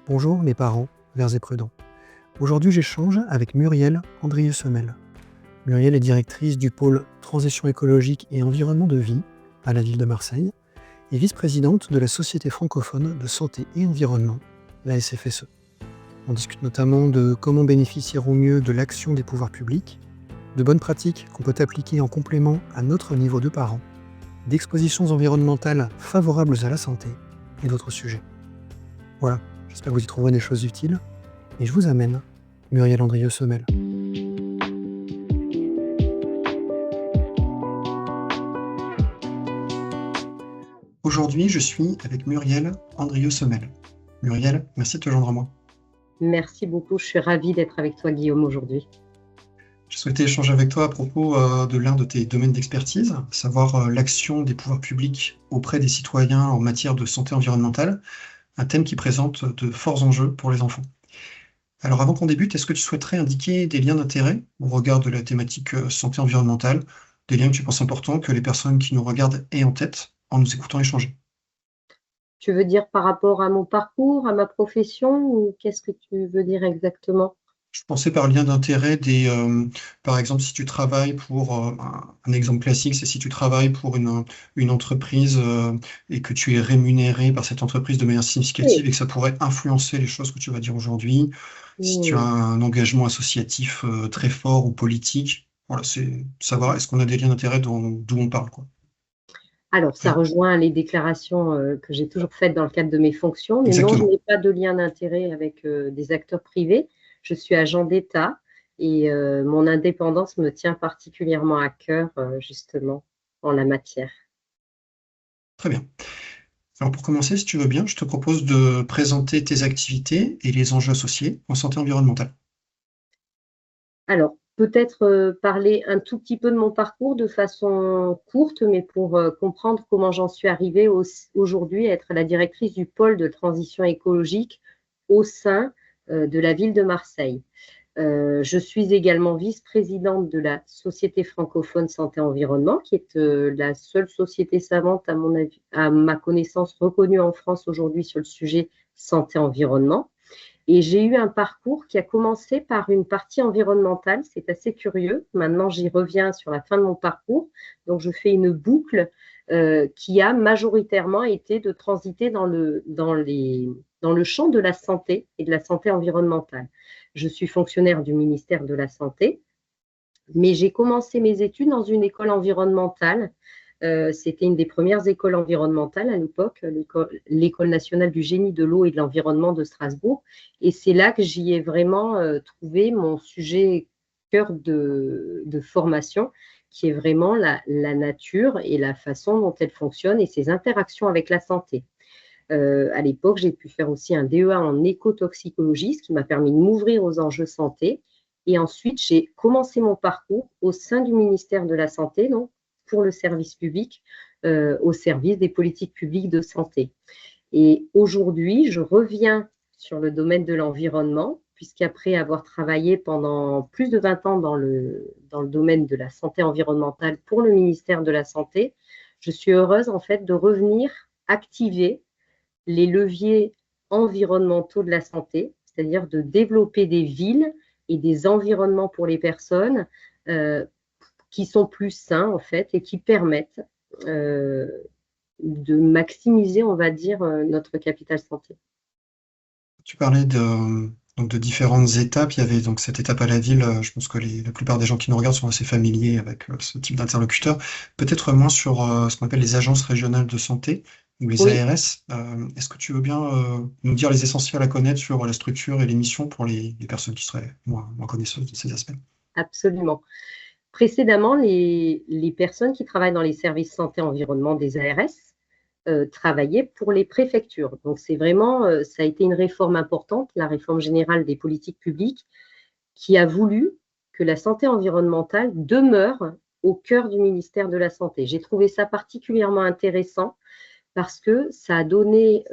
Bonjour mes parents, verts et prudents. Aujourd'hui j'échange avec Muriel Andrieux-Semel. Muriel est directrice du pôle Transition écologique et environnement de vie à la ville de Marseille et vice-présidente de la Société francophone de santé et environnement, la SFSE. On discute notamment de comment bénéficier au mieux de l'action des pouvoirs publics, de bonnes pratiques qu'on peut appliquer en complément à notre niveau de parents, d'expositions environnementales favorables à la santé et d'autres sujets. Voilà, j'espère que vous y trouverez des choses utiles. Et je vous amène Muriel Andrieux-Semel. Aujourd'hui, je suis avec Muriel Andrieux-Semel. Muriel, merci de te joindre à moi. Merci beaucoup, je suis ravie d'être avec toi Guillaume aujourd'hui. Je souhaitais échanger avec toi à propos de l'un de tes domaines d'expertise, à savoir l'action des pouvoirs publics auprès des citoyens en matière de santé environnementale, un thème qui présente de forts enjeux pour les enfants. Alors avant qu'on débute, est-ce que tu souhaiterais indiquer des liens d'intérêt au regard de la thématique santé environnementale, des liens que tu penses importants que les personnes qui nous regardent aient en tête en nous écoutant échanger? Tu veux dire par rapport à mon parcours, à ma profession, ou qu'est-ce que tu veux dire exactement? Je pensais par lien d'intérêt par exemple, si tu travailles pour, un exemple classique, c'est si tu travailles pour une entreprise, et que tu es rémunéré par cette entreprise de manière significative et que ça pourrait influencer les choses que tu vas dire aujourd'hui. Si tu as un engagement associatif, très fort ou politique, voilà, c'est savoir est-ce qu'on a des liens d'intérêt d'où on parle, quoi? Alors, ça rejoint les déclarations que j'ai toujours faites dans le cadre de mes fonctions, mais non, je Exactement. n'ai pas de lien d'intérêt avec des acteurs privés. Je suis agent d'État et mon indépendance me tient particulièrement à cœur, justement, en la matière. Très bien. Alors pour commencer, si tu veux bien, je te propose de présenter tes activités et les enjeux associés en santé environnementale. Alors, peut-être parler un tout petit peu de mon parcours de façon courte, mais pour comprendre comment j'en suis arrivée aujourd'hui à être la directrice du pôle de transition écologique au sein de la ville de Marseille. Je suis également vice-présidente de la Société francophone santé-environnement, qui est la seule société savante, à ma connaissance, reconnue en France aujourd'hui sur le sujet santé-environnement. Et j'ai eu un parcours qui a commencé par une partie environnementale, c'est assez curieux. Maintenant, j'y reviens sur la fin de mon parcours. Donc, je fais une boucle qui a majoritairement été de transiter dans le champ de la santé et de la santé environnementale. Je suis fonctionnaire du ministère de la Santé, mais j'ai commencé mes études dans une école environnementale. C'était une des premières écoles environnementales à l'époque, l'École nationale du génie de l'eau et de l'environnement de Strasbourg. Et c'est là que j'y ai vraiment trouvé mon sujet cœur de formation, qui est vraiment la nature et la façon dont elle fonctionne et ses interactions avec la santé. À l'époque, j'ai pu faire aussi un DEA en écotoxicologie, ce qui m'a permis de m'ouvrir aux enjeux santé. Et ensuite, j'ai commencé mon parcours au sein du ministère de la Santé, donc pour le service public, au service des politiques publiques de santé. Et aujourd'hui, je reviens sur le domaine de l'environnement, puisqu'après avoir travaillé pendant plus de 20 ans dans le domaine de la santé environnementale pour le ministère de la Santé, je suis heureuse en fait de revenir activer les leviers environnementaux de la santé, c'est-à-dire de développer des villes et des environnements pour les personnes qui sont plus sains en fait et qui permettent de maximiser, on va dire, notre capital santé. Tu parlais donc de différentes étapes. Il y avait donc cette étape à la ville. Je pense que la plupart des gens qui nous regardent sont assez familiers avec ce type d'interlocuteur. Peut-être moins sur ce qu'on appelle les agences régionales de santé ou les Oui, ARS. Est-ce que tu veux bien nous dire les essentiels à connaître sur la structure et les missions pour les personnes qui seraient moins connaisseuses de ces aspects? absolument. Précédemment, les personnes qui travaillent dans les services santé-environnement des ARS travaillaient pour les préfectures. Donc, c'est vraiment, ça a été une réforme importante, la réforme générale des politiques publiques, qui a voulu que la santé environnementale demeure au cœur du ministère de la Santé. J'ai trouvé ça particulièrement intéressant parce que ça a donné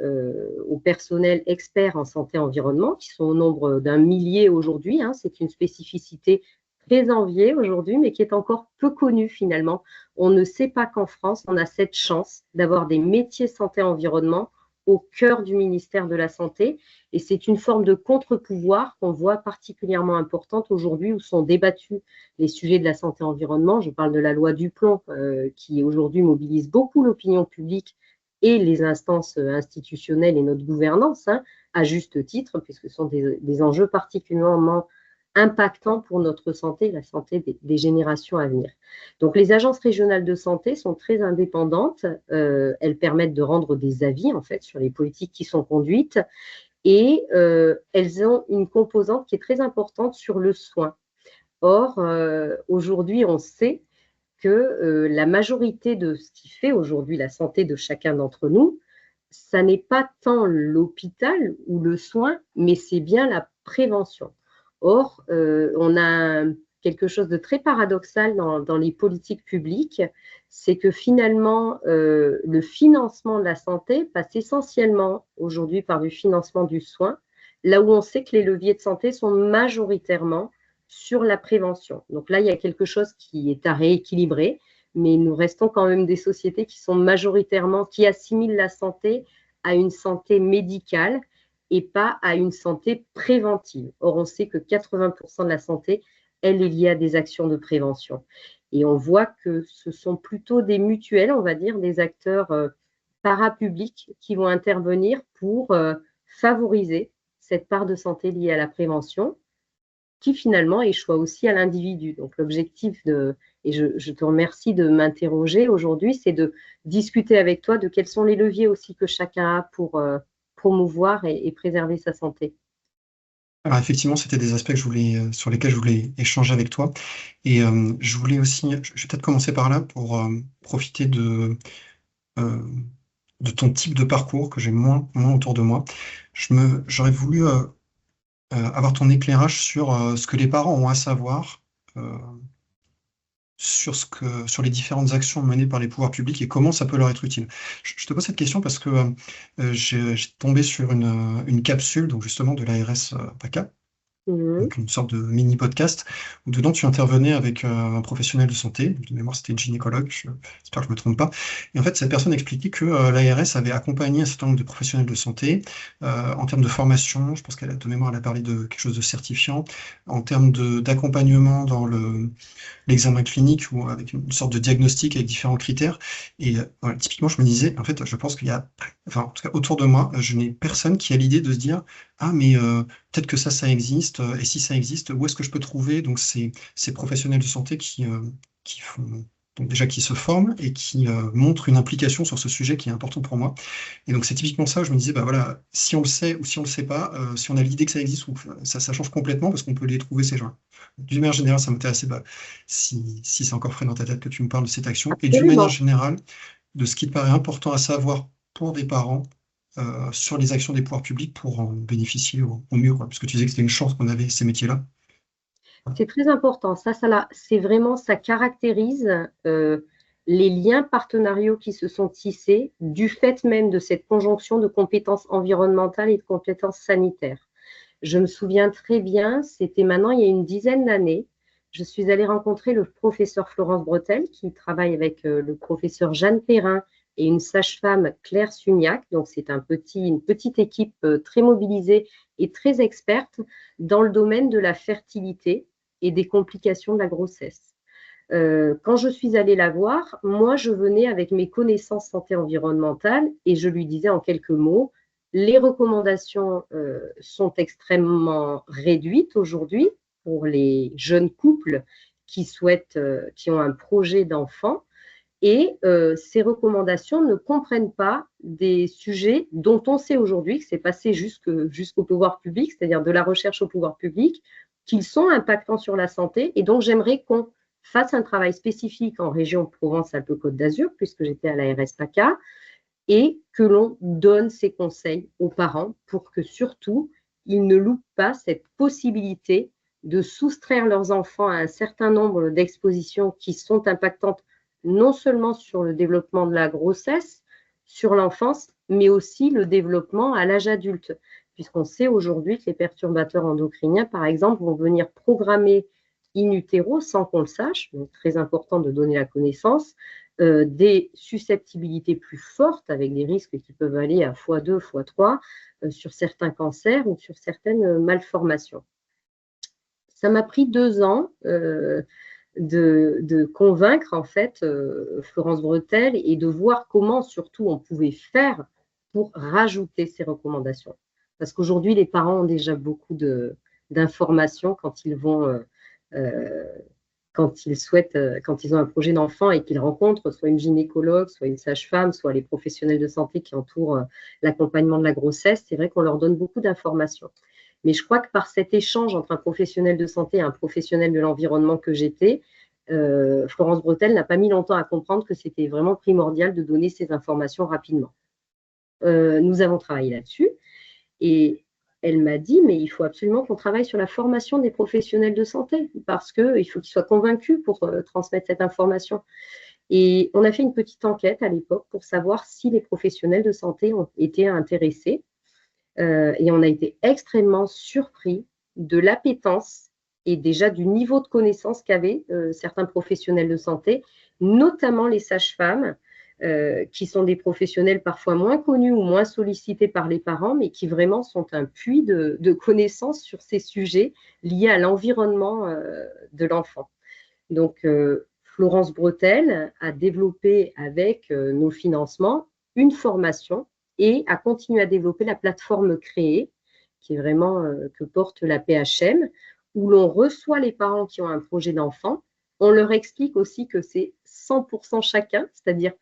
au personnel expert en santé environnement, qui sont au nombre d'un millier aujourd'hui, hein, c'est une spécificité très enviée aujourd'hui, mais qui est encore peu connue finalement. On ne sait pas qu'en France, on a cette chance d'avoir des métiers santé environnement au cœur du ministère de la Santé. Et c'est une forme de contre-pouvoir qu'on voit particulièrement importante aujourd'hui où sont débattus les sujets de la santé-environnement. Je parle de la loi Duplomb qui aujourd'hui mobilise beaucoup l'opinion publique et les instances institutionnelles et notre gouvernance, à juste titre, puisque ce sont des enjeux particulièrement impactants pour notre santé, la santé des générations à venir. Donc, les agences régionales de santé sont très indépendantes. Elles permettent de rendre des avis, en fait, sur les politiques qui sont conduites et elles ont une composante qui est très importante sur le soin. Or, aujourd'hui, on sait que la majorité de ce qui fait aujourd'hui la santé de chacun d'entre nous, ça n'est pas tant l'hôpital ou le soin, mais c'est bien la prévention. Or, on a quelque chose de très paradoxal dans les politiques publiques, c'est que finalement, le financement de la santé passe essentiellement aujourd'hui par du financement du soin, là où on sait que les leviers de santé sont majoritairement sur la prévention. Donc là, il y a quelque chose qui est à rééquilibrer, mais nous restons quand même des sociétés qui sont majoritairement, qui assimilent la santé à une santé médicale et pas à une santé préventive. Or, on sait que 80% de la santé, elle est liée à des actions de prévention. Et on voit que ce sont plutôt des mutuelles, on va dire, des acteurs parapublics qui vont intervenir pour favoriser cette part de santé liée à la prévention, qui finalement échoue aussi à l'individu. Donc l'objectif et je te remercie de m'interroger aujourd'hui, c'est de discuter avec toi de quels sont les leviers aussi que chacun a pour promouvoir et préserver sa santé. Alors effectivement, c'était des aspects sur lesquels je voulais échanger avec toi. Et je voulais aussi, je vais peut-être commencer par là pour profiter de ton type de parcours que j'ai moins autour de moi. J'aurais voulu avoir ton éclairage sur ce que les parents ont à savoir euh, sur les différentes actions menées par les pouvoirs publics et comment ça peut leur être utile. Je te pose cette question parce que j'ai tombé sur une capsule donc justement de l'ARS PACA, donc une sorte de mini podcast où dedans tu intervenais avec un professionnel de santé, de mémoire c'était une gynécologue, j'espère que je me trompe pas. Et en fait cette personne expliquait que l'ARS avait accompagné un certain nombre de professionnels de santé en termes de formation. Je pense qu'elle a de mémoire elle a parlé de quelque chose de certifiant, en termes d'accompagnement dans l'examen clinique ou avec une sorte de diagnostic avec différents critères. Et voilà, typiquement, je me disais, en fait, je pense qu'il y a, enfin, en tout cas, autour de moi, je n'ai personne qui a l'idée de se dire, ah, mais peut-être que ça existe, et si ça existe, où est-ce que je peux trouver donc ces professionnels de santé qui font, donc déjà qui se forment et qui montrent une implication sur ce sujet qui est important pour moi. Et donc c'est typiquement ça où je me disais, bah voilà, si on le sait ou si on le sait pas, si on a l'idée que ça existe, ou ça change complètement parce qu'on peut les trouver ces gens. D'une manière générale, ça m'intéressait si c'est encore frais dans ta tête que tu me parles de cette action. Et d'une manière générale, de ce qui te paraît important à savoir pour des parents sur les actions des pouvoirs publics pour en bénéficier au mieux, quoi. Parce que tu disais que c'était une chance qu'on avait ces métiers-là. C'est très important. C'est vraiment, ça caractérise les liens partenariaux qui se sont tissés du fait même de cette conjonction de compétences environnementales et de compétences sanitaires. Je me souviens très bien, c'était maintenant il y a une dizaine d'années, je suis allée rencontrer le professeur Florence Bretel qui travaille avec le professeur Jeanne Perrin et une sage-femme Claire Sugnac. Donc c'est une petite équipe très mobilisée et très experte dans le domaine de la fertilité et des complications de la grossesse. Quand je suis allée la voir, moi, je venais avec mes connaissances santé environnementale et je lui disais en quelques mots, les recommandations sont extrêmement réduites aujourd'hui pour les jeunes couples qui ont un projet d'enfant et ces recommandations ne comprennent pas des sujets dont on sait aujourd'hui que c'est passé jusqu'au pouvoir public, c'est-à-dire de la recherche au pouvoir public, qu'ils sont impactants sur la santé. Et donc, j'aimerais qu'on fasse un travail spécifique en région Provence-Alpes-Côte d'Azur, puisque j'étais à la RSPACA, et que l'on donne ces conseils aux parents pour que surtout, ils ne loupent pas cette possibilité de soustraire leurs enfants à un certain nombre d'expositions qui sont impactantes non seulement sur le développement de la grossesse, sur l'enfance, mais aussi le développement à l'âge adulte, puisqu'on sait aujourd'hui que les perturbateurs endocriniens, par exemple, vont venir programmer in utero sans qu'on le sache, donc très important de donner la connaissance, des susceptibilités plus fortes, avec des risques qui peuvent aller à x2, x3, sur certains cancers ou sur certaines malformations. Ça m'a pris 2 ans de convaincre en fait Florence Bretel et de voir comment surtout on pouvait faire pour rajouter ces recommandations. Parce qu'aujourd'hui, les parents ont déjà beaucoup d'informations quand ils vont, quand ils souhaitent, quand ils ont un projet d'enfant et qu'ils rencontrent soit une gynécologue, soit une sage-femme, soit les professionnels de santé qui entourent l'accompagnement de la grossesse. C'est vrai qu'on leur donne beaucoup d'informations. Mais je crois que par cet échange entre un professionnel de santé et un professionnel de l'environnement que j'étais, Florence Bretel n'a pas mis longtemps à comprendre que c'était vraiment primordial de donner ces informations rapidement. Nous avons travaillé là-dessus et elle m'a dit, mais il faut absolument qu'on travaille sur la formation des professionnels de santé parce qu'il faut qu'ils soient convaincus pour transmettre cette information. Et on a fait une petite enquête à l'époque pour savoir si les professionnels de santé ont été intéressés. Et on a été extrêmement surpris de l'appétence et déjà du niveau de connaissance qu'avaient certains professionnels de santé, notamment les sages-femmes, qui sont des professionnels parfois moins connus ou moins sollicités par les parents, mais qui vraiment sont un puits de connaissances sur ces sujets liés à l'environnement de l'enfant. Donc, Florence Bretel a développé avec nos financements une formation et a continué à développer la plateforme Créer, qui est vraiment que porte la PHM, où l'on reçoit les parents qui ont un projet d'enfant. On leur explique aussi que c'est 100% chacun, c'est-à-dire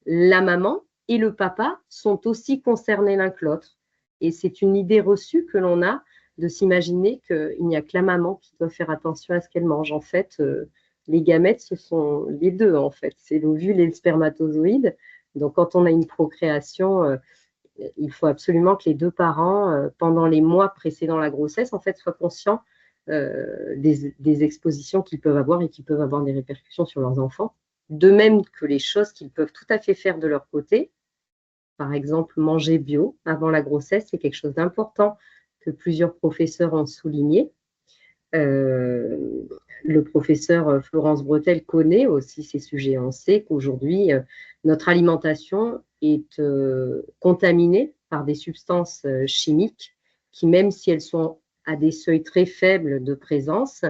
la maman et le papa sont aussi concernés l'un que l'autre. Et c'est une idée reçue que l'on a de s'imaginer qu'il n'y a que la maman qui doit faire attention à ce qu'elle mange. En fait, les gamètes, ce sont les deux, en fait. C'est l'ovule et le spermatozoïde. Donc, quand on a une procréation, il faut absolument que les deux parents, pendant les mois précédant la grossesse, en fait, soient conscients des expositions qu'ils peuvent avoir et qui peuvent avoir des répercussions sur leurs enfants. De même que les choses qu'ils peuvent tout à fait faire de leur côté. Par exemple, manger bio avant la grossesse, c'est quelque chose d'important que plusieurs professeurs ont souligné. Le professeur Florence Bretel connaît aussi ces sujets. On sait qu'aujourd'hui, notre alimentation est contaminée par des substances chimiques qui, même si elles sont à des seuils très faibles de présence,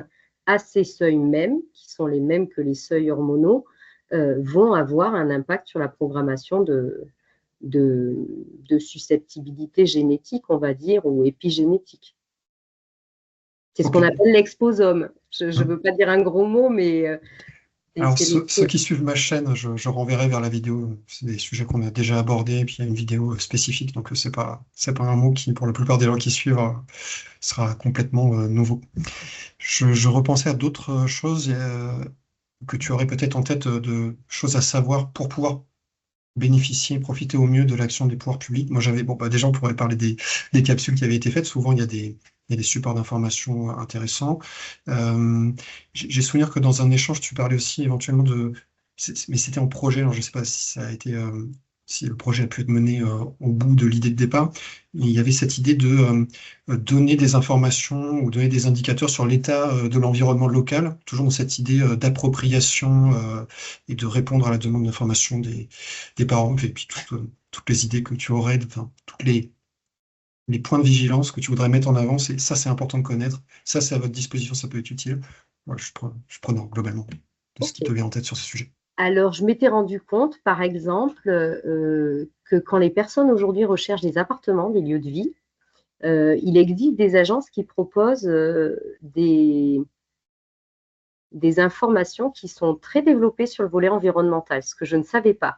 à ces seuils mêmes, qui sont les mêmes que les seuils hormonaux, vont avoir un impact sur la programmation de susceptibilité génétique, on va dire, ou épigénétique. C'est ce qu'on appelle l'exposome. Je ne veux pas dire un gros mot, mais… Alors, ceux qui suivent ma chaîne, je renverrai vers la vidéo. C'est des sujets qu'on a déjà abordés, et puis il y a une vidéo spécifique, donc c'est pas un mot qui, pour la plupart des gens qui suivent, sera complètement nouveau. Je repensais à d'autres choses que tu aurais peut-être en tête, de choses à savoir pour pouvoir bénéficier, profiter au mieux de l'action des pouvoirs publics. Moi, déjà, on pourrait parler des capsules qui avaient été faites. Souvent, il y a des supports d'information intéressants. J'ai souvenir que dans un échange, tu parlais aussi éventuellement mais c'était en projet, alors je ne sais pas si ça a été, si le projet a pu être mené au bout de l'idée de départ. Il y avait cette idée de donner des informations ou donner des indicateurs sur l'état de l'environnement local, toujours dans cette idée d'appropriation et de répondre à la demande d'information des parents, et puis toutes les idées que tu aurais, enfin, tous les points de vigilance que tu voudrais mettre en avant. Ça, c'est important de connaître. Ça, c'est à votre disposition, ça peut être utile. Voilà, je prenais globalement de ce qui te vient en tête sur ce sujet. Alors, je m'étais rendu compte, par exemple, que quand les personnes aujourd'hui recherchent des appartements, des lieux de vie, il existe des agences qui proposent des informations qui sont très développées sur le volet environnemental, ce que je ne savais pas.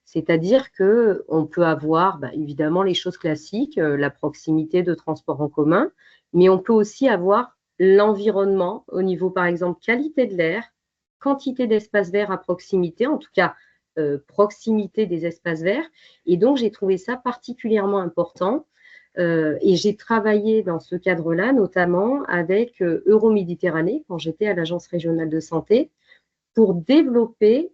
C'est-à-dire qu'on peut avoir évidemment les choses classiques, la proximité de transport en commun, mais on peut aussi avoir l'environnement au niveau, par exemple, qualité de l'air, quantité d'espaces verts à proximité, en tout cas proximité des espaces verts. Et donc, j'ai trouvé ça particulièrement important. Et j'ai travaillé dans ce cadre-là, notamment avec Euroméditerranée, quand j'étais à l'Agence régionale de santé, pour développer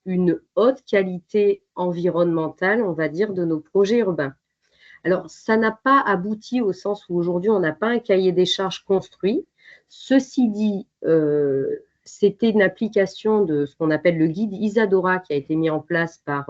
une haute qualité environnementale, on va dire, de nos projets urbains. Alors, ça n'a pas abouti au sens où aujourd'hui, on n'a pas un cahier des charges construit. Ceci dit, c'était une application de ce qu'on appelle le guide Isadora qui a été mis en place par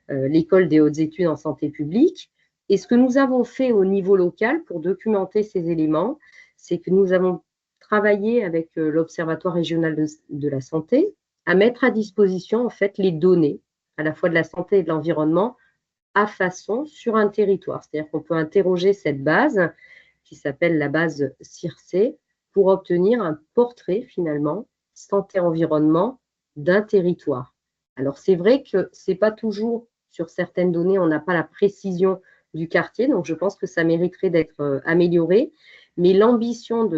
l'École des hautes études en santé publique. Et ce que nous avons fait au niveau local pour documenter ces éléments, c'est que nous avons travaillé avec l'Observatoire régional de la santé à mettre à disposition en fait les données à la fois de la santé et de l'environnement à façon sur un territoire. C'est-à-dire qu'on peut interroger cette base qui s'appelle la base CIRSE pour obtenir un portrait finalement santé-environnement d'un territoire. Alors c'est vrai que ce n'est pas toujours sur certaines données, on n'a pas la précision du quartier, donc je pense que ça mériterait d'être amélioré. Mais l'ambition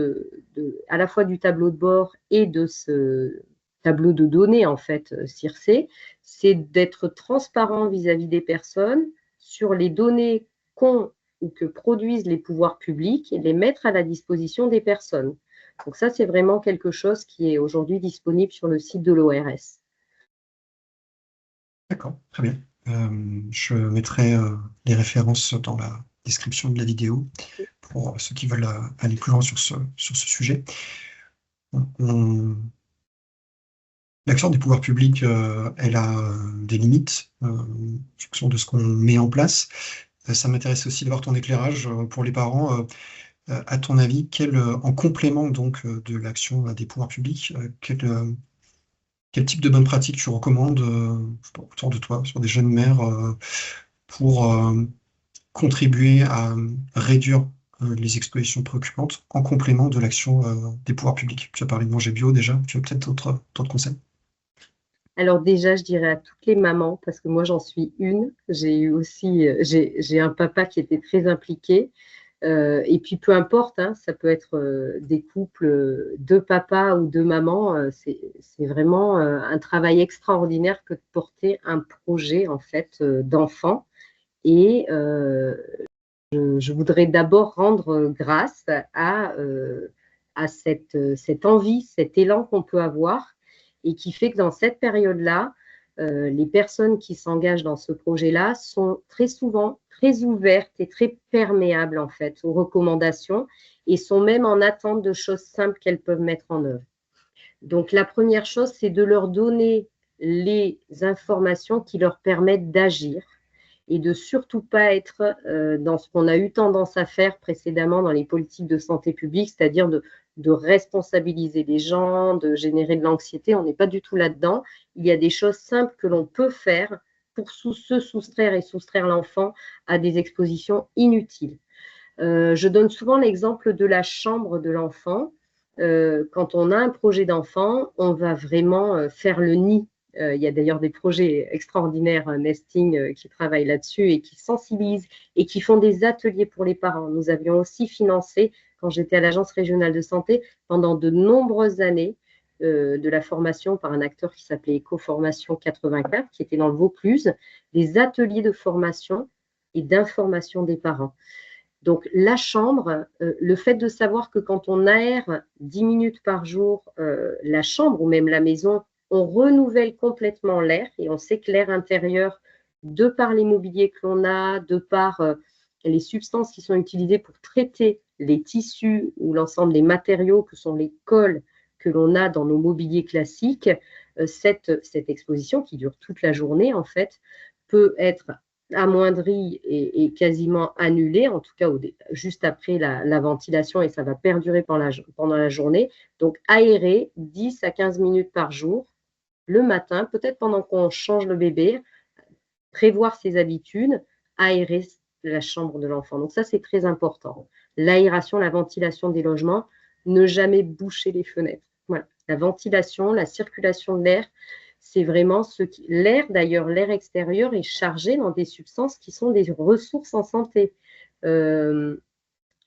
à la fois du tableau de bord et de ce tableau de données, en fait, CIRSE, c'est d'être transparent vis-à-vis des personnes sur les données qu'ont ou que produisent les pouvoirs publics et les mettre à la disposition des personnes. Donc ça, c'est vraiment quelque chose qui est aujourd'hui disponible sur le site de l'ORS. D'accord, très bien. Je mettrai les références dans la description de la vidéo pour ceux qui veulent aller plus loin sur ce sujet. L'action des pouvoirs publics, elle a des limites en fonction de ce qu'on met en place. Ça m'intéresse aussi d'avoir ton éclairage pour les parents. À ton avis, en complément donc de l'action des pouvoirs publics, quel type de bonnes pratiques tu recommandes autour de toi, sur des jeunes mères, pour contribuer à réduire les expositions préoccupantes en complément de l'action des pouvoirs publics? Tu as parlé de manger bio déjà, tu as peut-être d'autres conseils? Alors déjà, je dirais à toutes les mamans, parce que moi j'en suis une, j'ai un papa qui était très impliqué, et puis peu importe, hein, ça peut être des couples de papa ou de maman, c'est vraiment un travail extraordinaire que de porter un projet en fait d'enfant. Et je voudrais d'abord rendre grâce à cette envie, cet élan qu'on peut avoir et qui fait que dans cette période-là, les personnes qui s'engagent dans ce projet-là sont très souvent très ouvertes et très perméables en fait aux recommandations et sont même en attente de choses simples qu'elles peuvent mettre en œuvre. Donc la première chose, c'est de leur donner les informations qui leur permettent d'agir et de surtout pas être dans ce qu'on a eu tendance à faire précédemment dans les politiques de santé publique, c'est-à-dire de responsabiliser les gens, de générer de l'anxiété. On n'est pas du tout là-dedans. Il y a des choses simples que l'on peut faire pour se soustraire et soustraire l'enfant à des expositions inutiles. Je donne souvent l'exemple de la chambre de l'enfant. Quand on a un projet d'enfant, on va vraiment faire le nid. Il y a d'ailleurs des projets extraordinaires, Nesting, qui travaillent là-dessus et qui sensibilisent et qui font des ateliers pour les parents. Nous avions aussi financé, quand j'étais à l'Agence régionale de santé, pendant de nombreuses années, de la formation par un acteur qui s'appelait Ecoformation 84, qui était dans le Vaucluse, des ateliers de formation et d'information des parents. Donc, la chambre, le fait de savoir que quand on aère 10 minutes par jour la chambre ou même la maison, on renouvelle complètement l'air et on sait que l'air intérieur, de par l'immobilier que l'on a, de par les substances qui sont utilisées pour traiter les tissus ou l'ensemble des matériaux que sont les colles que l'on a dans nos mobiliers classiques, cette exposition qui dure toute la journée, en fait, peut être amoindrie et quasiment annulée, en tout cas juste après la ventilation, et ça va perdurer pendant la journée. Donc, aérer 10 à 15 minutes par jour, le matin, peut-être pendant qu'on change le bébé, prévoir ses habitudes, aérer la chambre de l'enfant. Donc ça, c'est très important. L'aération, la ventilation des logements, ne jamais boucher les fenêtres. Voilà. La ventilation, la circulation de l'air, c'est vraiment l'air, d'ailleurs, l'air extérieur est chargé dans des substances qui sont des ressources en santé. Les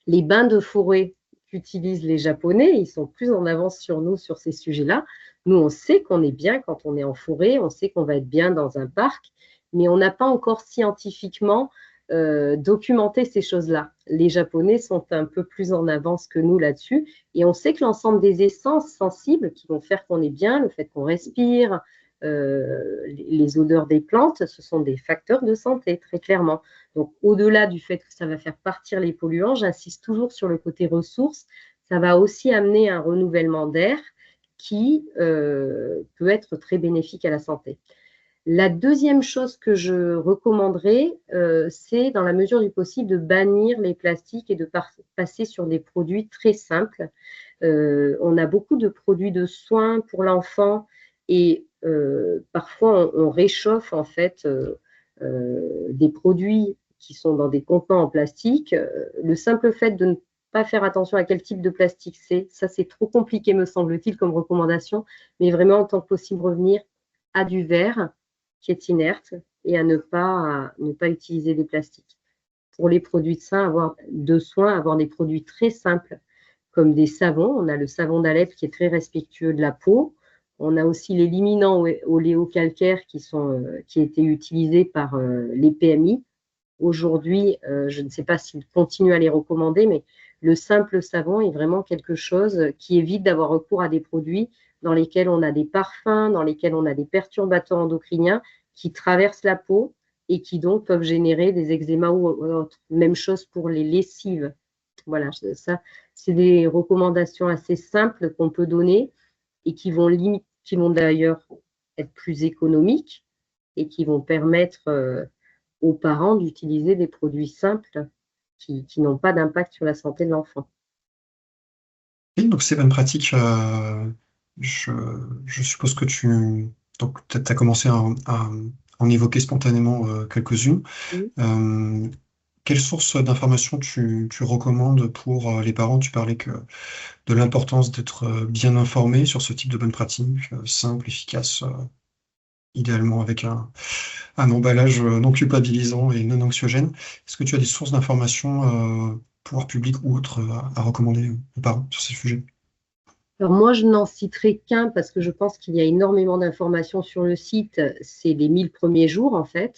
bains de forêt qu'utilisent les Japonais, ils sont plus en avance sur nous sur ces sujets-là. Nous, on sait qu'on est bien quand on est en forêt, on sait qu'on va être bien dans un parc, mais on n'a pas encore scientifiquement documenté ces choses-là. Les Japonais sont un peu plus en avance que nous là-dessus, et on sait que l'ensemble des essences sensibles qui vont faire qu'on est bien, le fait qu'on respire, les odeurs des plantes, ce sont des facteurs de santé, très clairement. Donc, au-delà du fait que ça va faire partir les polluants, j'insiste toujours sur le côté ressources, ça va aussi amener un renouvellement d'air qui peut être très bénéfique à la santé. La deuxième chose que je recommanderais, c'est dans la mesure du possible de bannir les plastiques et de passer sur des produits très simples. On a beaucoup de produits de soins pour l'enfant et parfois on réchauffe en fait des produits qui sont dans des contenants en plastique. Le simple fait de ne pas faire attention à quel type de plastique c'est trop compliqué me semble-t-il comme recommandation, mais vraiment en tant que possible revenir à du verre qui est inerte et à ne pas utiliser des plastiques. Pour les produits de soins, avoir des produits très simples comme des savons. On a le savon d'Alep qui est très respectueux de la peau. On a aussi les liminants oléocalcaires qui étaient utilisés par les PMI. Aujourd'hui, je ne sais pas s'ils continuent à les recommander, mais le simple savon est vraiment quelque chose qui évite d'avoir recours à des produits dans lesquels on a des parfums, dans lesquels on a des perturbateurs endocriniens qui traversent la peau et qui donc peuvent générer des eczémas ou autres. Même chose pour les lessives. Voilà, ça, c'est des recommandations assez simples qu'on peut donner et qui vont d'ailleurs être plus économiques et qui vont permettre aux parents d'utiliser des produits simples qui n'ont pas d'impact sur la santé de l'enfant. Oui, donc ces bonnes pratiques, je suppose que tu as commencé à en évoquer spontanément quelques-unes. Oui. Quelles sources d'informations tu recommandes pour les parents? Tu parlais de l'importance d'être bien informé sur ce type de bonnes pratiques, simples, efficaces, idéalement avec un emballage non culpabilisant et non anxiogène. Est-ce que tu as des sources d'informations, pouvoirs publics ou autres, à recommander aux parents sur ces sujets? Alors moi, je n'en citerai qu'un parce que je pense qu'il y a énormément d'informations sur le site. C'est les 1000 premiers jours, en fait.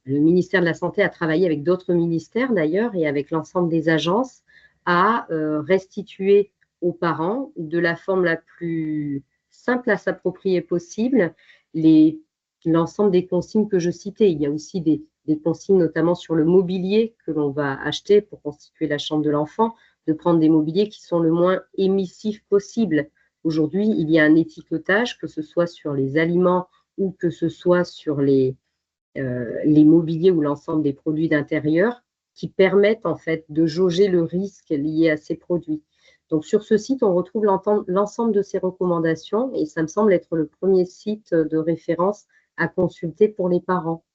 Le ministère de la Santé a travaillé avec d'autres ministères, d'ailleurs, et avec l'ensemble des agences, à restituer aux parents, de la forme la plus simple à s'approprier possible, l'ensemble des consignes que je citais. Il y a aussi des consignes, notamment sur le mobilier que l'on va acheter pour constituer la chambre de l'enfant, de prendre des mobiliers qui sont le moins émissifs possible. Aujourd'hui, il y a un étiquetage, que ce soit sur les aliments ou que ce soit sur les mobiliers ou l'ensemble des produits d'intérieur, qui permettent en fait de jauger le risque lié à ces produits. Donc sur ce site, on retrouve l'ensemble de ces recommandations et ça me semble être le premier site de référence à consulter pour les parents.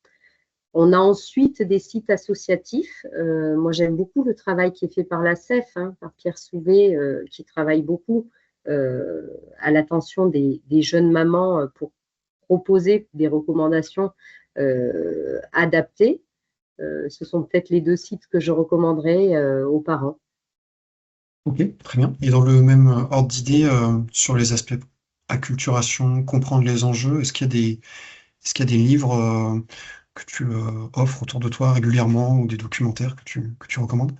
On a ensuite des sites associatifs. Moi, j'aime beaucoup le travail qui est fait par la CEF, par Pierre Souvé, qui travaille beaucoup à l'attention des jeunes mamans pour proposer des recommandations adaptées. Ce sont peut-être les deux sites que je recommanderais aux parents. Ok, très bien. Et dans le même ordre d'idée, sur les aspects acculturation, comprendre les enjeux, est-ce qu'il y a des livres que tu offres autour de toi régulièrement ou des documentaires que tu recommandes?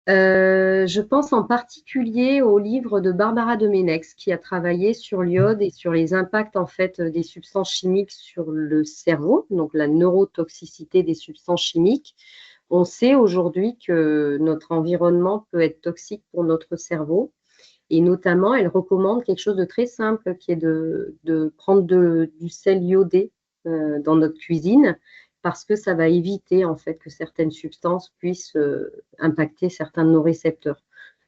Je pense en particulier au livre de Barbara Domenex qui a travaillé sur l'iode et sur les impacts en fait des substances chimiques sur le cerveau, donc la neurotoxicité des substances chimiques. On sait aujourd'hui que notre environnement peut être toxique pour notre cerveau et notamment elle recommande quelque chose de très simple qui est de prendre du sel iodé dans notre cuisine, parce que ça va éviter en fait que certaines substances puissent impacter certains de nos récepteurs.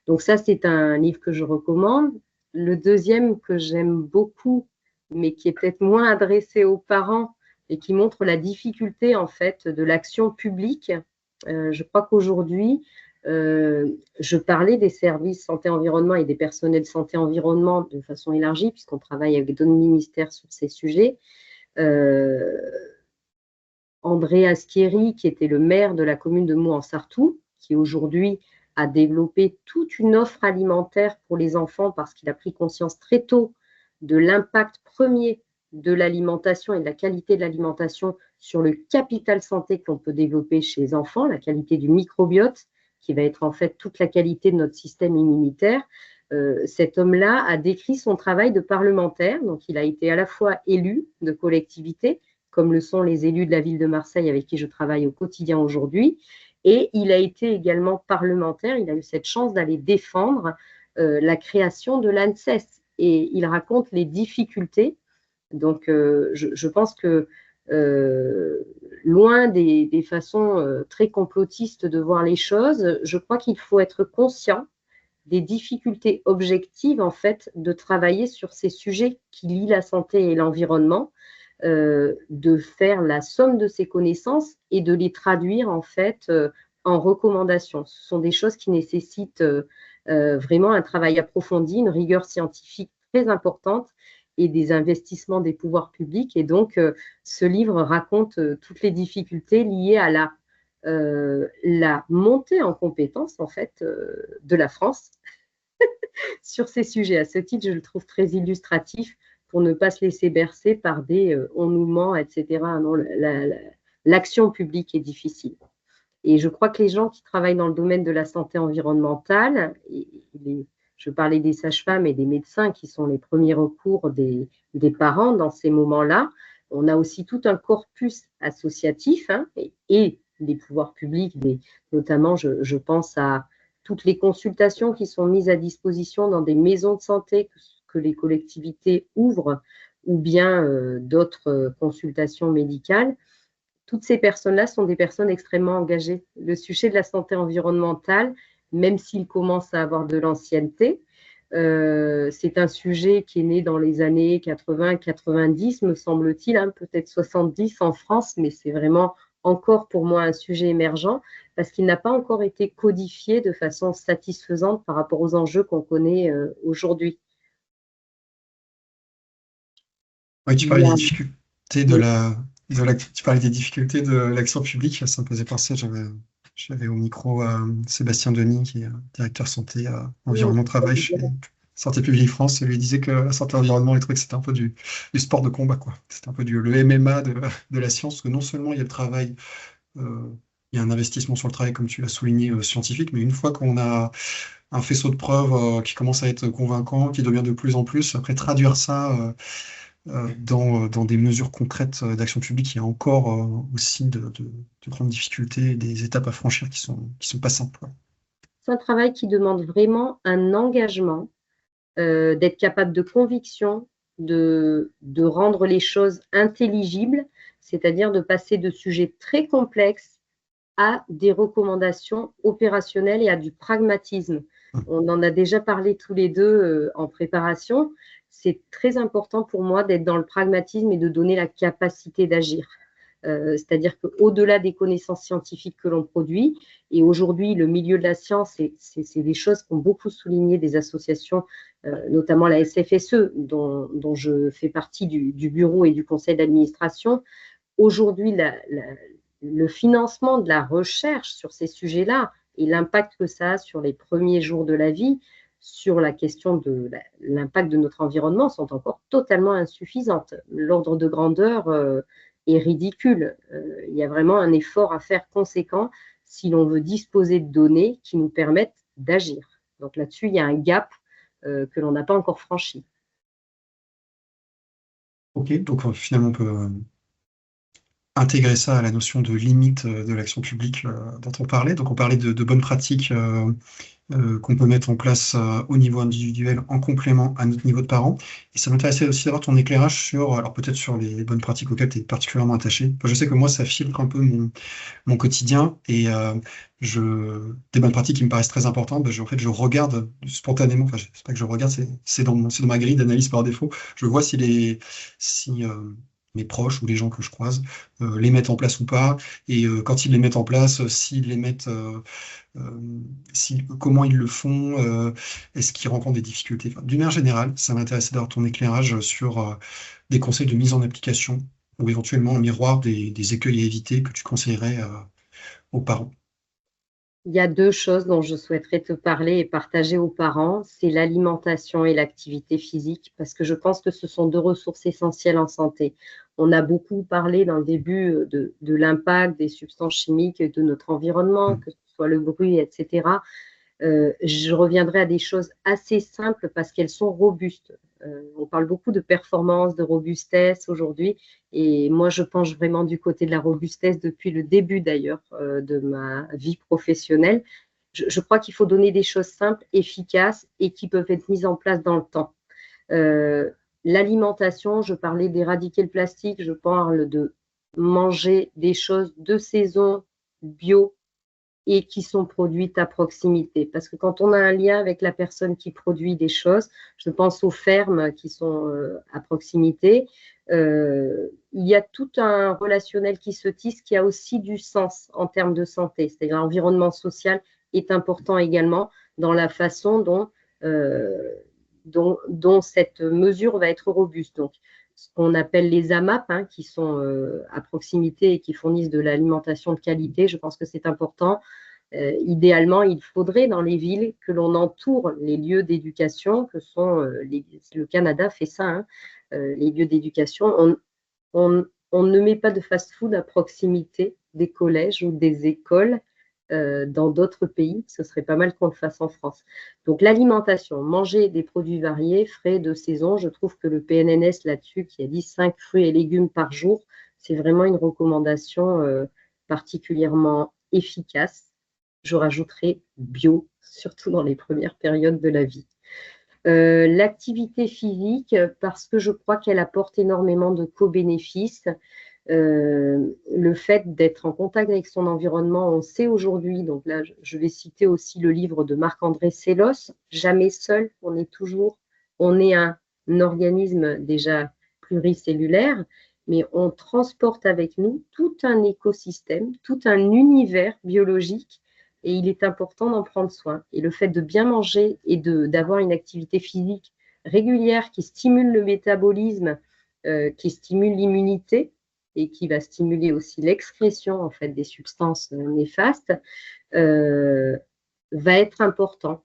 Donc ça, c'est un livre que je recommande. Le deuxième que j'aime beaucoup, mais qui est peut-être moins adressé aux parents et qui montre la difficulté en fait de l'action publique. Je crois qu'aujourd'hui, je parlais des services santé-environnement et des personnels santé-environnement de façon élargie, puisqu'on travaille avec d'autres ministères sur ces sujets. André Aschieri, qui était le maire de la commune de Meaux-en-Sartoux, qui aujourd'hui a développé toute une offre alimentaire pour les enfants parce qu'il a pris conscience très tôt de l'impact premier de l'alimentation et de la qualité de l'alimentation sur le capital santé que l'on peut développer chez les enfants, la qualité du microbiote, qui va être en fait toute la qualité de notre système immunitaire. Cet homme-là a décrit son travail de parlementaire, donc il a été à la fois élu de collectivité, comme le sont les élus de la ville de Marseille avec qui je travaille au quotidien aujourd'hui. Et il a été également parlementaire, il a eu cette chance d'aller défendre la création de l'ANSES, et il raconte les difficultés. Donc, je pense que loin des façons très complotistes de voir les choses, je crois qu'il faut être conscient des difficultés objectives, en fait, de travailler sur ces sujets qui lient la santé et l'environnement, de faire la somme de ces connaissances et de les traduire, en fait, en recommandations. Ce sont des choses qui nécessitent vraiment un travail approfondi, une rigueur scientifique très importante et des investissements des pouvoirs publics. Et donc, ce livre raconte toutes les difficultés liées à la montée en compétence, en fait, de la France sur ces sujets. À ce titre, je le trouve très illustratif pour ne pas se laisser bercer par des on nous ment, etc. Non, l'action publique est difficile. Et je crois que les gens qui travaillent dans le domaine de la santé environnementale, je parlais des sages-femmes et des médecins qui sont les premiers recours des parents dans ces moments-là, on a aussi tout un corpus associatif et des pouvoirs publics, notamment je pense à toutes les consultations qui sont mises à disposition dans des maisons de santé que les collectivités ouvrent ou bien d'autres consultations médicales. Toutes ces personnes-là sont des personnes extrêmement engagées. Le sujet de la santé environnementale, même s'il commence à avoir de l'ancienneté, c'est un sujet qui est né dans les années 80-90, me semble-t-il, peut-être 70 en France, mais c'est vraiment encore pour moi un sujet émergent parce qu'il n'a pas encore été codifié de façon satisfaisante par rapport aux enjeux qu'on connaît aujourd'hui. Oui, tu parlais des difficultés tu parlais des difficultés de l'action publique, ça me faisait penser, j'avais au micro Sébastien Denis, qui est directeur santé, environnement, travail chez Santé publique France, et lui disait que la santé environnement, il trouvait que c'était un peu du sport de combat, quoi. C'était un peu le MMA de la science, que non seulement il y a le travail, il y a un investissement sur le travail, comme tu l'as souligné, scientifique, mais une fois qu'on a un faisceau de preuves qui commence à être convaincant, qui devient de plus en plus, après traduire ça dans des mesures concrètes d'action publique, il y a encore aussi de grandes difficultés, des étapes à franchir qui sont pas simples. C'est un travail qui demande vraiment un engagement, d'être capable de conviction, de rendre les choses intelligibles, c'est-à-dire de passer de sujets très complexes à des recommandations opérationnelles et à du pragmatisme. On en a déjà parlé tous les deux en préparation. C'est très important pour moi d'être dans le pragmatisme et de donner la capacité d'agir. C'est-à-dire qu'au-delà des connaissances scientifiques que l'on produit, et aujourd'hui, le milieu de la science, c'est des choses qu'ont beaucoup souligné des associations, notamment la SFSE, dont je fais partie du bureau et du conseil d'administration. Aujourd'hui, le financement de la recherche sur ces sujets-là et l'impact que ça a sur les premiers jours de la vie, sur la question de l'impact de notre environnement, sont encore totalement insuffisantes. L'ordre de grandeur est ridicule. Il y a vraiment un effort à faire conséquent si l'on veut disposer de données qui nous permettent d'agir. Donc là-dessus, il y a un gap que l'on n'a pas encore franchi. Ok, donc finalement, on peut intégrer ça à la notion de limite de l'action publique dont on parlait. Donc on parlait de bonnes pratiques qu'on peut mettre en place au niveau individuel en complément à notre niveau de parents. Et ça m'intéressait aussi d'avoir ton éclairage sur, alors peut-être sur les bonnes pratiques auxquelles tu es particulièrement attaché. Je sais que moi, ça filtre un peu mon quotidien et des bonnes pratiques qui me paraissent très importantes, en fait, je regarde spontanément, enfin, c'est pas que je regarde, c'est dans ma grille d'analyse par défaut. Je vois si mes proches ou les gens que je croise les mettent en place ou pas, et quand ils les mettent en place, s'ils les mettent, comment ils le font, est-ce qu'ils rencontrent des difficultés. Enfin, d'une manière générale, ça m'intéressait d'avoir ton éclairage sur des conseils de mise en application ou éventuellement en miroir des écueils à éviter que tu conseillerais aux parents. Il y a deux choses dont je souhaiterais te parler et partager aux parents, c'est l'alimentation et l'activité physique, parce que je pense que ce sont deux ressources essentielles en santé. On a beaucoup parlé dans le début de l'impact des substances chimiques de notre environnement, que ce soit le bruit, etc. Je reviendrai à des choses assez simples parce qu'elles sont robustes. On parle beaucoup de performance, de robustesse aujourd'hui, et moi je penche vraiment du côté de la robustesse depuis le début d'ailleurs de ma vie professionnelle. Je crois qu'il faut donner des choses simples, efficaces et qui peuvent être mises en place dans le temps. L'alimentation, je parlais d'éradiquer le plastique, je parle de manger des choses de saison, bio, et qui sont produites à proximité. Parce que quand on a un lien avec la personne qui produit des choses, je pense aux fermes qui sont à proximité, il y a tout un relationnel qui se tisse qui a aussi du sens en termes de santé. C'est-à-dire l'environnement social est important également dans la façon dont cette mesure va être robuste. Donc, ce qu'on appelle les AMAP, hein, qui sont à proximité et qui fournissent de l'alimentation de qualité, je pense que c'est important. Idéalement, il faudrait dans les villes que l'on entoure les lieux d'éducation, que sont le Canada fait ça, hein, les lieux d'éducation. On ne met pas de fast-food à proximité des collèges ou des écoles dans d'autres pays. Ce serait pas mal qu'on le fasse en France. Donc l'alimentation, manger des produits variés, frais, de saison, je trouve que le PNNS là-dessus, qui a dit 5 fruits et légumes par jour, c'est vraiment une recommandation particulièrement efficace. Je rajouterai bio, surtout dans les premières périodes de la vie. L'activité physique, parce que je crois qu'elle apporte énormément de co-bénéfices. Le fait d'être en contact avec son environnement, on sait aujourd'hui, donc là je vais citer aussi le livre de Marc-André Sellos, Jamais seul, on est un organisme déjà pluricellulaire, mais on transporte avec nous tout un écosystème, tout un univers biologique, et il est important d'en prendre soin. Et le fait de bien manger et d'avoir une activité physique régulière qui stimule le métabolisme, qui stimule l'immunité, et qui va stimuler aussi l'excrétion en fait des substances néfastes, va être important.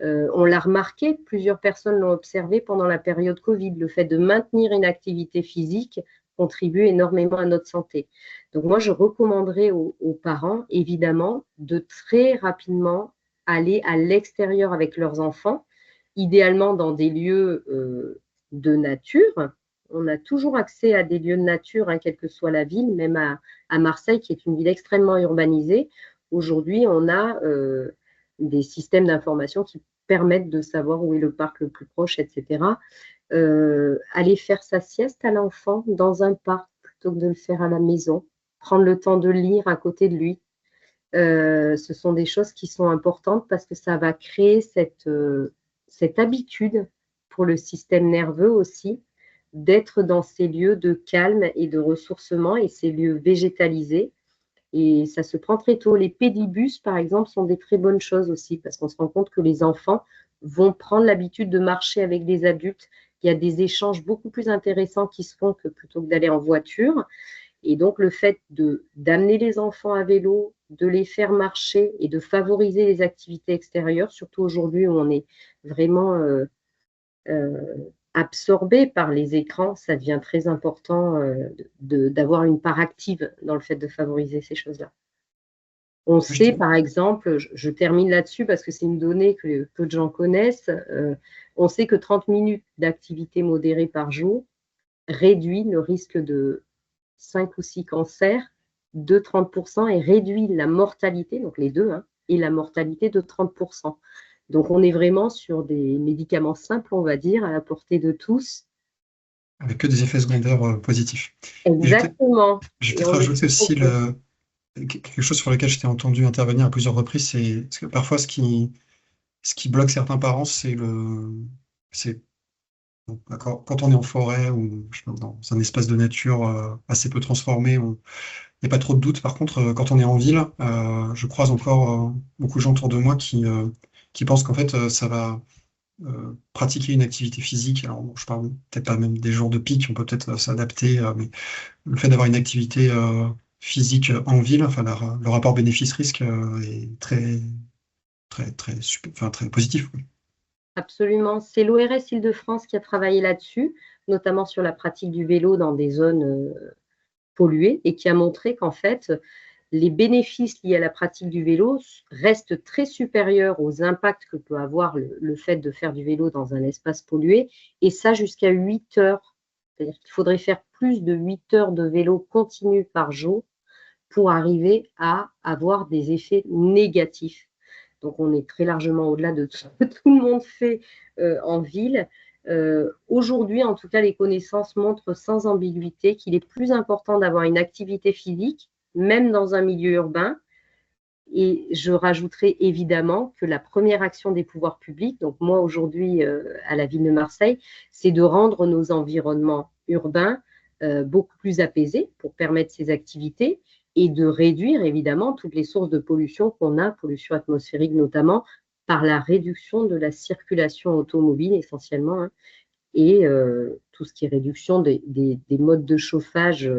On l'a remarqué, plusieurs personnes l'ont observé pendant la période Covid, le fait de maintenir une activité physique contribue énormément à notre santé. Donc moi, je recommanderais aux parents, évidemment, de très rapidement aller à l'extérieur avec leurs enfants, idéalement dans des lieux de nature. On a toujours accès à des lieux de nature, hein, quelle que soit la ville, même à Marseille, qui est une ville extrêmement urbanisée. Aujourd'hui, on a des systèmes d'information qui permettent de savoir où est le parc le plus proche, etc. Aller faire sa sieste à l'enfant dans un parc plutôt que de le faire à la maison, prendre le temps de lire à côté de lui. Ce sont des choses qui sont importantes parce que ça va créer cette habitude pour le système nerveux aussi d'être dans ces lieux de calme et de ressourcement et ces lieux végétalisés. Et ça se prend très tôt. Les pédibus, par exemple, sont des très bonnes choses aussi parce qu'on se rend compte que les enfants vont prendre l'habitude de marcher avec des adultes. Il y a des échanges beaucoup plus intéressants qui se font que plutôt que d'aller en voiture. Et donc, le fait d'amener les enfants à vélo, de les faire marcher et de favoriser les activités extérieures, surtout aujourd'hui où on est vraiment absorbé par les écrans, ça devient très important d'avoir une part active dans le fait de favoriser ces choses-là. On sait, par exemple, je termine là-dessus parce que c'est une donnée que peu de gens connaissent, on sait que 30 minutes d'activité modérée par jour réduit le risque de 5 ou 6 cancers de 30% et réduit la mortalité, donc les deux, hein, et la mortalité de 30%. Donc, on est vraiment sur des médicaments simples, on va dire, à la portée de tous. Avec que des effets secondaires positifs. Exactement. Je vais peut-être rajouter aussi quelque chose sur lequel je t'ai entendu intervenir à plusieurs reprises, c'est parce que parfois ce qui bloque certains parents, c'est quand on est en forêt ou dans un espace de nature assez peu transformé, il n'y a pas trop de doute. Par contre, quand on est en ville, je croise encore beaucoup de gens autour de moi qui pensent qu'en fait, ça va pratiquer une activité physique. Alors, je parle peut-être pas même des jours de pic, on peut peut-être s'adapter, mais le fait d'avoir une activité physique en ville, enfin, le rapport bénéfice-risque est très, très, très, très positif. Absolument. C'est l'ORS Île-de-France qui a travaillé là-dessus, notamment sur la pratique du vélo dans des zones polluées, et qui a montré qu'en fait, les bénéfices liés à la pratique du vélo restent très supérieurs aux impacts que peut avoir le fait de faire du vélo dans un espace pollué, et ça jusqu'à 8 heures. C'est-à-dire qu'il faudrait faire plus de 8 heures de vélo continu par jour pour arriver à avoir des effets négatifs. Donc, on est très largement au-delà de ce que tout le monde fait en ville. Aujourd'hui, en tout cas, les connaissances montrent sans ambiguïté qu'il est plus important d'avoir une activité physique, même dans un milieu urbain. Et je rajouterai évidemment que la première action des pouvoirs publics, donc moi aujourd'hui à la ville de Marseille, c'est de rendre nos environnements urbains beaucoup plus apaisés pour permettre ces activités et de réduire évidemment toutes les sources de pollution qu'on a, pollution atmosphérique notamment, par la réduction de la circulation automobile essentiellement, hein, et tout ce qui est réduction des modes de chauffage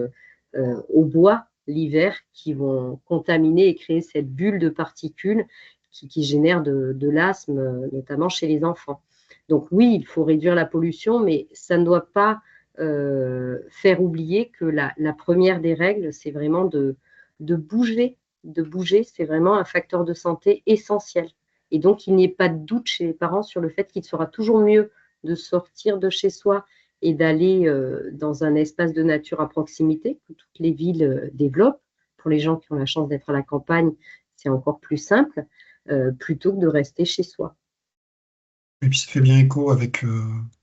au bois l'hiver qui vont contaminer et créer cette bulle de particules qui génère de l'asthme, notamment chez les enfants. Donc oui, il faut réduire la pollution, mais ça ne doit pas faire oublier que la première des règles, c'est vraiment de bouger. De bouger, c'est vraiment un facteur de santé essentiel. Et donc, il n'y ait pas de doute chez les parents sur le fait qu'il sera toujours mieux de sortir de chez soi et d'aller dans un espace de nature à proximité que toutes les villes développent. Pour les gens qui ont la chance d'être à la campagne, c'est encore plus simple, plutôt que de rester chez soi. Et puis ça fait bien écho avec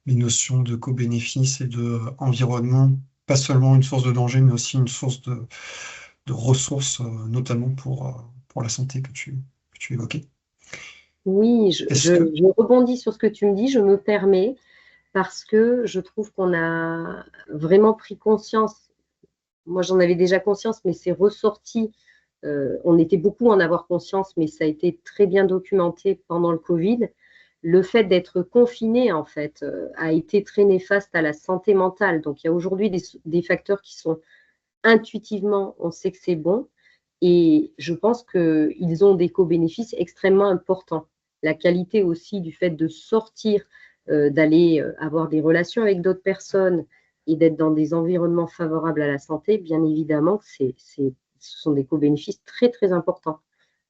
les notions de co-bénéfice et de environnement, pas seulement une source de danger, mais aussi une source de ressources, notamment pour la santé que tu évoquais. Oui, je rebondis sur ce que tu me dis, je me permets, parce que je trouve qu'on a vraiment pris conscience. Moi, j'en avais déjà conscience, mais c'est ressorti. On était beaucoup à en avoir conscience, mais ça a été très bien documenté pendant le Covid. Le fait d'être confiné, en fait, a été très néfaste à la santé mentale. Donc, il y a aujourd'hui des facteurs qui sont intuitivement, on sait que c'est bon. Et je pense qu'ils ont des co-bénéfices extrêmement importants. La qualité aussi du fait de sortir, d'aller avoir des relations avec d'autres personnes et d'être dans des environnements favorables à la santé, bien évidemment, ce sont des co-bénéfices très, très importants.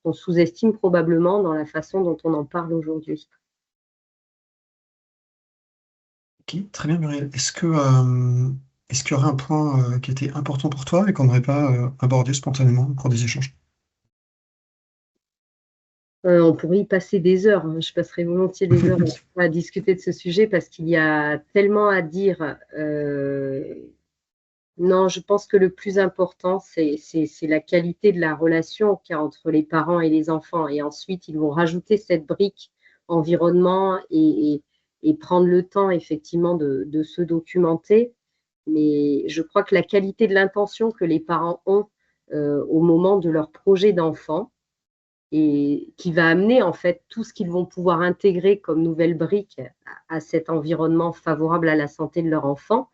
On sous-estime probablement dans la façon dont on en parle aujourd'hui. Ok, très bien, Muriel. Est-ce qu'il y aurait un point qui était important pour toi et qu'on n'aurait pas abordé spontanément au cours des échanges? On pourrait y passer des heures, hein. Je passerai volontiers des heures à discuter de ce sujet parce qu'il y a tellement à dire. Non, je pense que le plus important, c'est la qualité de la relation qu'il y a entre les parents et les enfants. Et ensuite, ils vont rajouter cette brique environnement et prendre le temps, effectivement, de se documenter. Mais je crois que la qualité de l'intention que les parents ont au moment de leur projet d'enfant, et qui va amener en fait tout ce qu'ils vont pouvoir intégrer comme nouvelle brique à cet environnement favorable à la santé de leur enfant,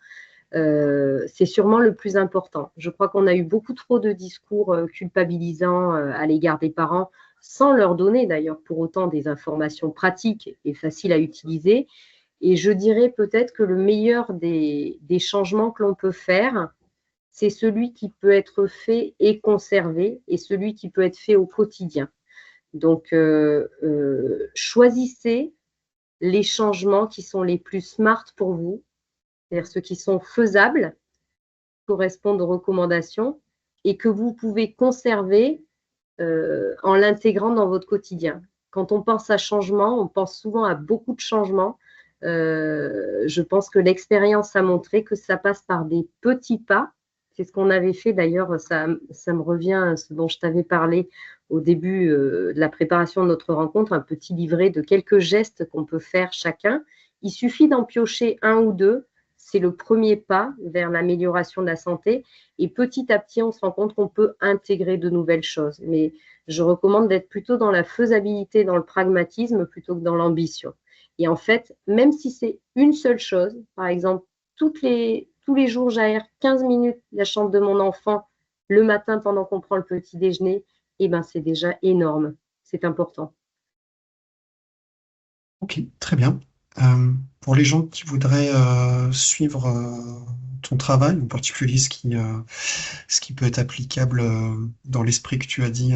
c'est sûrement le plus important. Je crois qu'on a eu beaucoup trop de discours culpabilisants à l'égard des parents, sans leur donner d'ailleurs pour autant des informations pratiques et faciles à utiliser. Et je dirais peut-être que le meilleur des changements que l'on peut faire, c'est celui qui peut être fait et conservé et celui qui peut être fait au quotidien. Donc, choisissez les changements qui sont les plus smart pour vous, c'est-à-dire ceux qui sont faisables, correspondent aux recommandations et que vous pouvez conserver en l'intégrant dans votre quotidien. Quand on pense à changement, on pense souvent à beaucoup de changements. Je pense que l'expérience a montré que ça passe par des petits pas. C'est ce qu'on avait fait d'ailleurs, ça me revient, ce dont je t'avais parlé au début de la préparation de notre rencontre, un petit livret de quelques gestes qu'on peut faire chacun. Il suffit d'en piocher un ou deux. C'est le premier pas vers l'amélioration de la santé. Et petit à petit, on se rend compte qu'on peut intégrer de nouvelles choses. Mais je recommande d'être plutôt dans la faisabilité, dans le pragmatisme, plutôt que dans l'ambition. Et en fait, même si c'est une seule chose, par exemple, tous les jours, j'aère 15 minutes la chambre de mon enfant le matin pendant qu'on prend le petit déjeuner, eh ben, c'est déjà énorme. C'est important. Ok, très bien. Pour les gens qui voudraient suivre ton travail, en particulier ce qui peut être applicable dans l'esprit que tu as dit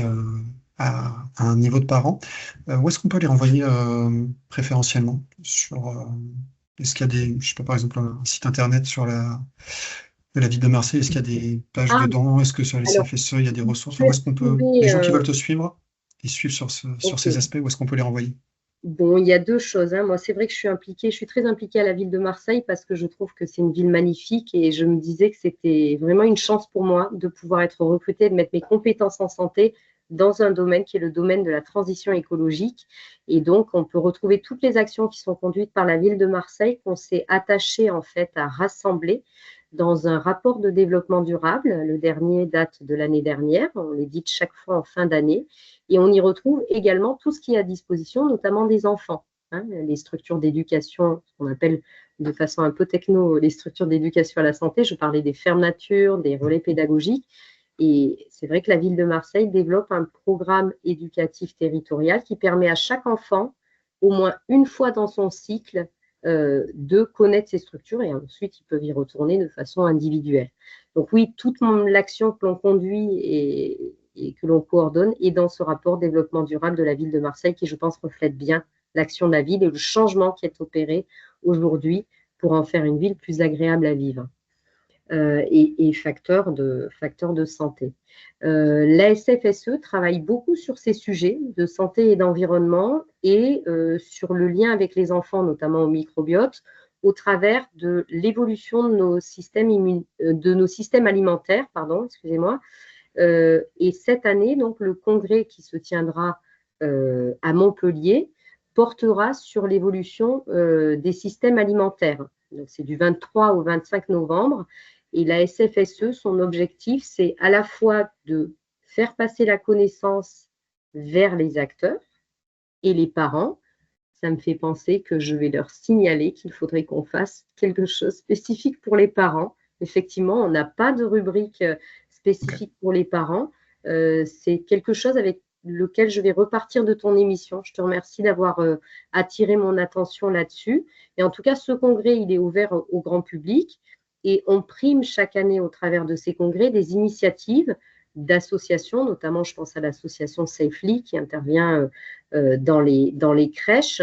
à un niveau de parent, où est-ce qu'on peut les renvoyer préférentiellement est-ce qu'il y a je sais pas, par exemple, un site internet de la ville de Marseille, est-ce qu'il y a des pages dedans? Est-ce que sur les CFSE, il y a des ressources? Où est-ce qu'on peut, les gens qui veulent te suivre et suivre sur ces aspects, où est-ce qu'on peut les renvoyer? Bon, il y a deux choses, hein. Moi, c'est vrai que je suis très impliquée à la ville de Marseille parce que je trouve que c'est une ville magnifique et je me disais que c'était vraiment une chance pour moi de pouvoir être recrutée, de mettre mes compétences en santé dans un domaine qui est le domaine de la transition écologique. Et donc, on peut retrouver toutes les actions qui sont conduites par la ville de Marseille qu'on s'est attaché en fait à rassembler dans un rapport de développement durable. Le dernier date de l'année dernière, on l'édite chaque fois en fin d'année. Et on y retrouve également tout ce qui est à disposition, notamment des enfants, hein, les structures d'éducation, ce qu'on appelle de façon un peu techno les structures d'éducation à la santé. Je parlais des fermes nature, des relais pédagogiques. Et c'est vrai que la ville de Marseille développe un programme éducatif territorial qui permet à chaque enfant, au moins une fois dans son cycle, de connaître ces structures et ensuite ils peuvent y retourner de façon individuelle. Donc oui, toute l'action que l'on conduit et que l'on coordonne est dans ce rapport développement durable de la ville de Marseille qui, je pense, reflète bien l'action de la ville et le changement qui est opéré aujourd'hui pour en faire une ville plus agréable à vivre. Et facteur de santé. La SFSE travaille beaucoup sur ces sujets de santé et d'environnement et sur le lien avec les enfants, notamment au microbiote, au travers de l'évolution de nos systèmes alimentaires, et cette année, donc, le congrès qui se tiendra à Montpellier portera sur l'évolution des systèmes alimentaires. Donc, c'est du 23 au 25 novembre. Et la SFSE, son objectif, c'est à la fois de faire passer la connaissance vers les acteurs et les parents. Ça me fait penser que je vais leur signaler qu'il faudrait qu'on fasse quelque chose de spécifique pour les parents. Effectivement, on n'a pas de rubrique spécifique pour les parents. C'est quelque chose avec lequel je vais repartir de ton émission. Je te remercie d'avoir attiré mon attention là-dessus. Et en tout cas, ce congrès, il est ouvert au grand public. Et on prime chaque année au travers de ces congrès des initiatives d'associations, notamment je pense à l'association Safely qui intervient dans les crèches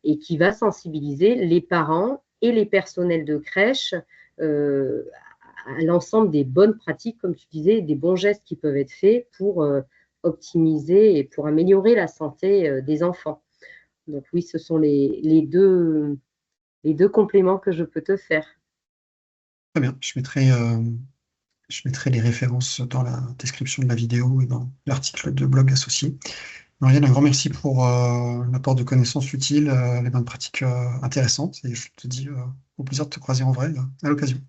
et qui va sensibiliser les parents et les personnels de crèche à l'ensemble des bonnes pratiques, comme tu disais, des bons gestes qui peuvent être faits pour optimiser et pour améliorer la santé des enfants. Donc oui, ce sont les deux compléments que je peux te faire. Très bien, je mettrai les références dans la description de la vidéo et dans l'article de blog associé. Muriel, un grand merci pour l'apport de connaissances utiles, les bonnes pratiques intéressantes, et je te dis au plaisir de te croiser en vrai à l'occasion.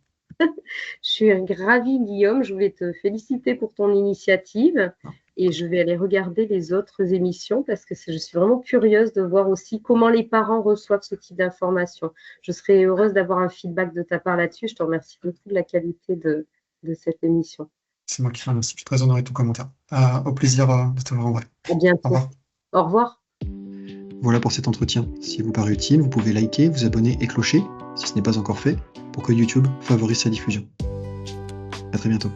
Je suis ravie, Guillaume, je voulais te féliciter pour ton initiative et je vais aller regarder les autres émissions parce que je suis vraiment curieuse de voir aussi comment les parents reçoivent ce type d'informations. Je serais heureuse d'avoir un feedback de ta part là-dessus. Je te remercie beaucoup de la qualité de cette émission. C'est moi qui te remercie. Je suis très honoré de ton commentaire. Au plaisir de te voir en vrai. À bientôt. Au revoir. Au revoir. Voilà pour cet entretien. S'il vous paraît utile, vous pouvez liker, vous abonner et clocher, si ce n'est pas encore fait, pour que YouTube favorise sa diffusion. À très bientôt.